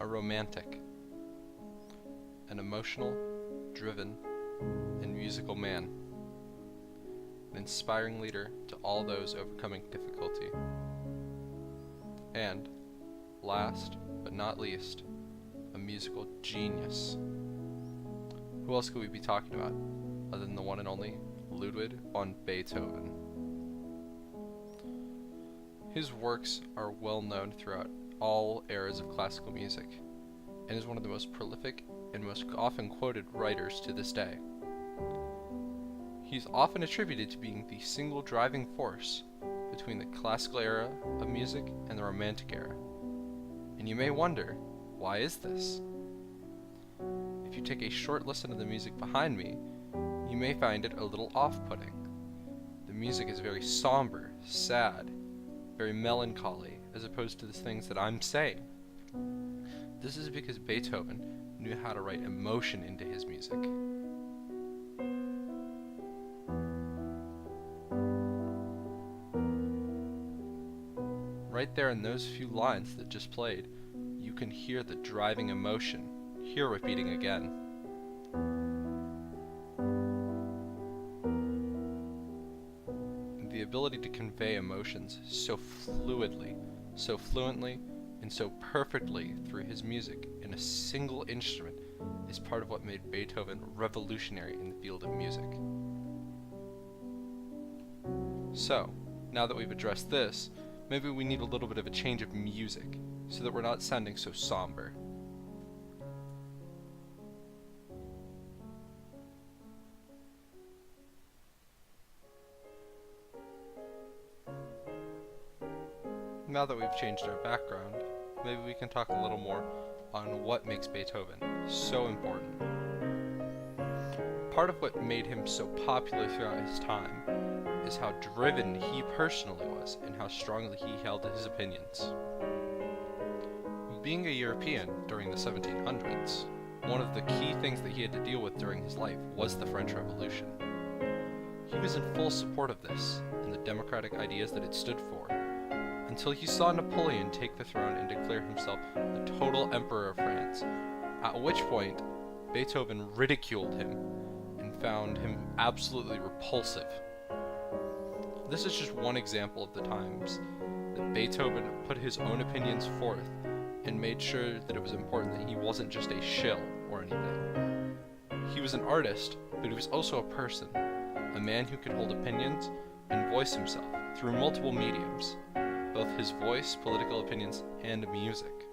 romantic, an emotional, driven, and musical man, an inspiring leader to all those overcoming difficulty, and, last but not least, a musical genius. Who else could we be talking about other than the one and only Ludwig van Beethoven? His works are well known throughout all eras of classical music, and is one of the most prolific and most often quoted writers to this day. He's often attributed to being the single driving force between the classical era of music and the Romantic era. And you may wonder, why is this? If you take a short listen to the music behind me, you may find it a little off-putting. The music is very somber, sad, very melancholy, as opposed to the things that I'm saying. This is because Beethoven knew how to write emotion into his music. Right there in those few lines that just played, you can hear the driving emotion, here repeating again. The ability to convey emotions so fluidly, so fluently, and so perfectly through his music in a single instrument is part of what made Beethoven revolutionary in the field of music. So, now that we've addressed this, maybe we need a little bit of a change of music, so that we're not sounding so somber. Now that we've changed our background, maybe we can talk a little more on what makes Beethoven so important. Part of what made him so popular throughout his time is how driven he personally was and how strongly he held to his opinions. Being a European during the 1700s, one of the key things that he had to deal with during his life was the French Revolution. He was in full support of this and the democratic ideas that it stood for, until he saw Napoleon take the throne and declare himself the total emperor of France, at which point Beethoven ridiculed him and found him absolutely repulsive. This is just one example of the times that Beethoven put his own opinions forth and made sure that it was important that he wasn't just a shill or anything. He was an artist, but he was also a person, a man who could hold opinions and voice himself through multiple mediums, both his voice, political opinions, and music.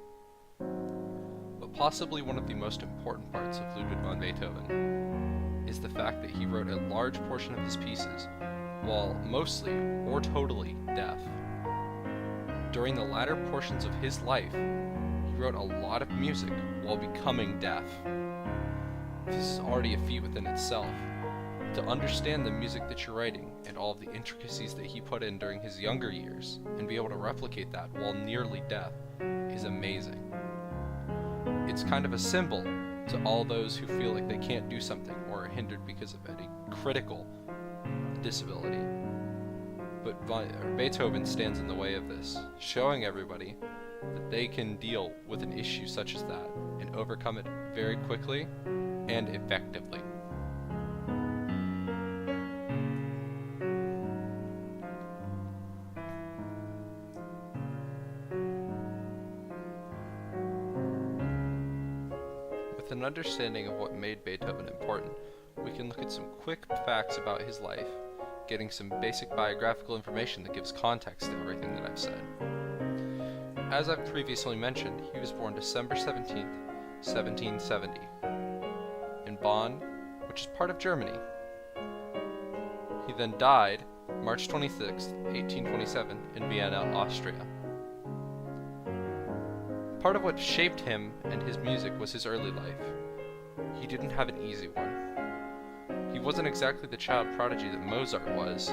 But possibly one of the most important parts of Ludwig van Beethoven is the fact that he wrote a large portion of his pieces while mostly or totally deaf. During the latter portions of his life, he wrote a lot of music while becoming deaf. This is already a feat within itself. To understand the music that you're writing and all of the intricacies that he put in during his younger years and be able to replicate that while nearly deaf is amazing. It's kind of a symbol to all those who feel like they can't do something or are hindered because of any critical disability. But Beethoven stands in the way of this, showing everybody that they can deal with an issue such as that and overcome it very quickly and effectively. With an understanding of what made Beethoven important, we can look at some quick facts about his life, getting some basic biographical information that gives context to everything that I've said. As I've previously mentioned, he was born December 17th, 1770, in Bonn, which is part of Germany. He then died March 26th, 1827, in Vienna, Austria. Part of what shaped him and his music was his early life. He didn't have an easy one. He wasn't exactly the child prodigy that Mozart was,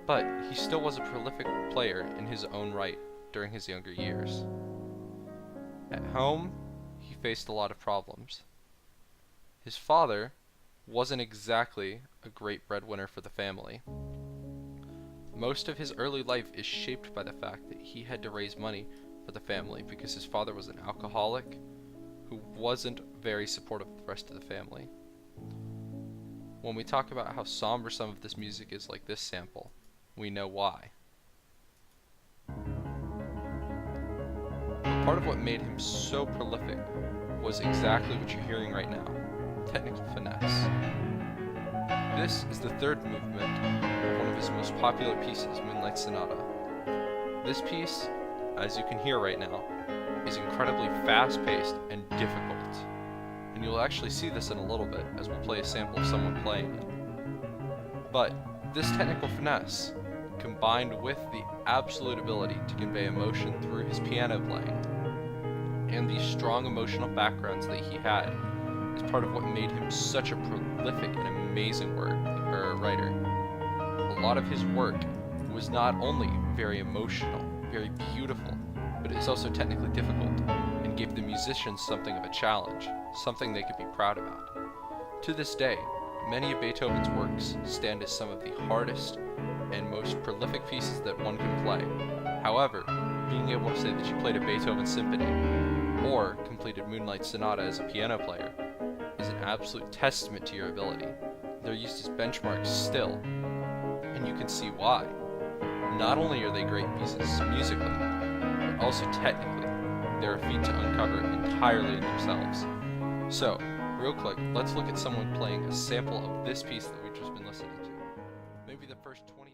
but he still was a prolific player in his own right during his younger years. At home, he faced a lot of problems. His father wasn't exactly a great breadwinner for the family. Most of his early life is shaped by the fact that he had to raise money for the family because his father was an alcoholic, who wasn't very supportive of the rest of the family. When we talk about how somber some of this music is, like this sample, we know why. But part of what made him so prolific was exactly what you're hearing right now: technical finesse. This is the third movement of one of his most popular pieces, Moonlight Sonata. This piece, as you can hear right now, is incredibly fast-paced and difficult. And you'll actually see this in a little bit as we'll play a sample of someone playing it. But this technical finesse, combined with the absolute ability to convey emotion through his piano playing, and the strong emotional backgrounds that he had, is part of what made him such a prolific and amazing writer. A lot of his work was not only very emotional, very beautiful, but it's also technically difficult, and gave the musicians something of a challenge, something they could be proud about. To this day, many of Beethoven's works stand as some of the hardest and most prolific pieces that one can play. However, being able to say that you played a Beethoven symphony, or completed Moonlight Sonata as a piano player, is an absolute testament to your ability. They're used as benchmarks still, and you can see why. Not only are they great pieces musically, but also technically, they're a feat to uncover entirely in themselves. So, real quick, let's look at someone playing a sample of this piece that we've just been listening to. Maybe the first 20